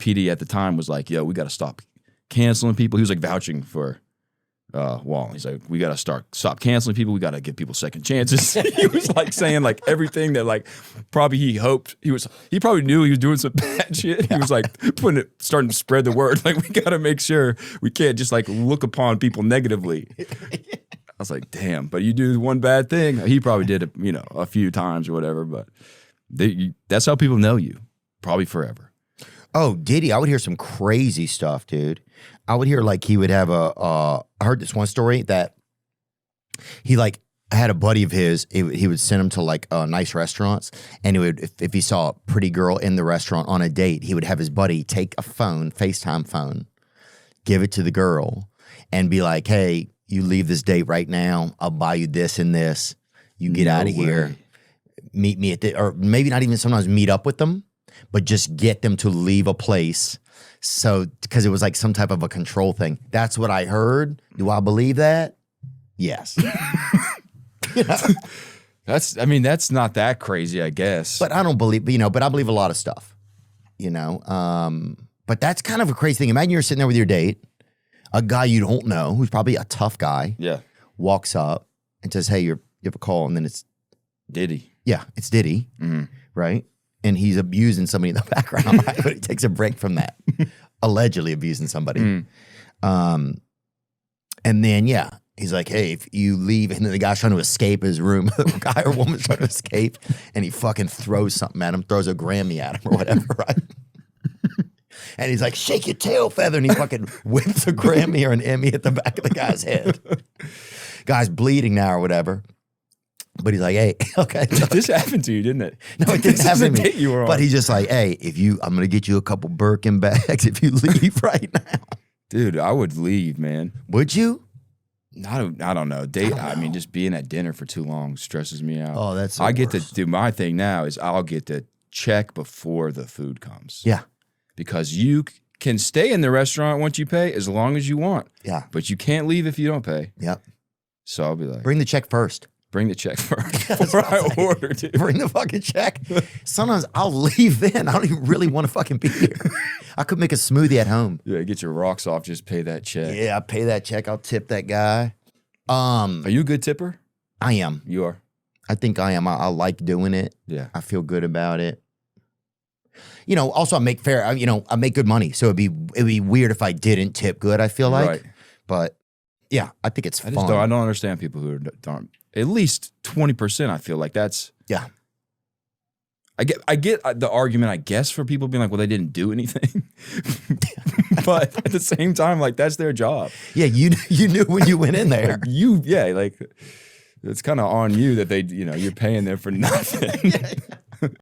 PD at the time was like, yo, we got to stop canceling people. He was like vouching for Wall. He's like, we got to stop canceling people. We got to give people second chances. He was like saying like everything that like probably he hoped he probably knew he was doing some bad shit. He was like starting to spread the word. Like, we got to make sure we can't just like look upon people negatively. I was like, damn, but you do one bad thing. He probably did it, a few times or whatever, but that's how people know you, probably forever. Oh, Diddy, I would hear some crazy stuff, dude. I would hear like he would have I heard this one story that he like had a buddy of his, he would send him to like nice restaurants, and if he saw a pretty girl in the restaurant on a date, he would have his buddy take a FaceTime phone, give it to the girl, and be like, hey, you leave this date right now, I'll buy you this and this, you get out of here, meet me at or maybe not even sometimes meet up with them, but just get them to leave a place. So, because it was like some type of a control thing. That's what I heard. Do I believe that? Yes. That's not that crazy, I guess. But I don't believe, but I believe a lot of stuff, But that's kind of a crazy thing. Imagine you're sitting there with your date, a guy you don't know, who's probably a tough guy, walks up and says, hey, you have a call, and then it's Diddy. Yeah, it's Diddy, right? And he's abusing somebody in the background, right? But he takes a break from that, allegedly abusing somebody. And then, he's like, hey, if you leave, and then the guy's trying to escape his room, the guy or woman's trying to escape, and he fucking throws something at him, throws a Grammy at him or whatever, right? And he's like, shake your tail feather, and he fucking whips a Grammy or an Emmy at the back of the guy's head. Guy's bleeding now or whatever. But he's like, hey, okay. This happened to you, didn't it? No, it didn't happen to me. But he's just like, hey, I'm going to get you a couple Birkin bags if you leave right now. Dude, I would leave, man. Would you? I don't know. I mean, just being at dinner for too long stresses me out. Oh, that's the I get worst. to do my thing now is I'll get to check before the food comes. Yeah. Because you can stay in the restaurant once you pay as long as you want. Yeah. But you can't leave if you don't pay. Yep. So I'll be like, bring the check first. Bring the check first before I order, dude. Bring the fucking check. Sometimes I'll leave then. I don't even really want to fucking be here. I could make a smoothie at home. Yeah, get your rocks off. Just pay that check. Yeah, I pay that check. I'll tip that guy. Are you a good tipper? I am. You are? I think I am. I like doing it. Yeah. I feel good about it. Also I make fair, I make good money. So it'd be weird if I didn't tip good, I feel like. Right. But yeah, I think it's fun. I don't understand people who don't. At least 20%, I feel like that's... Yeah. I get the argument, I guess, for people being like, well, they didn't do anything. But at the same time, like, that's their job. Yeah, you knew when you went in there. It's kind of on you that you're paying them for nothing.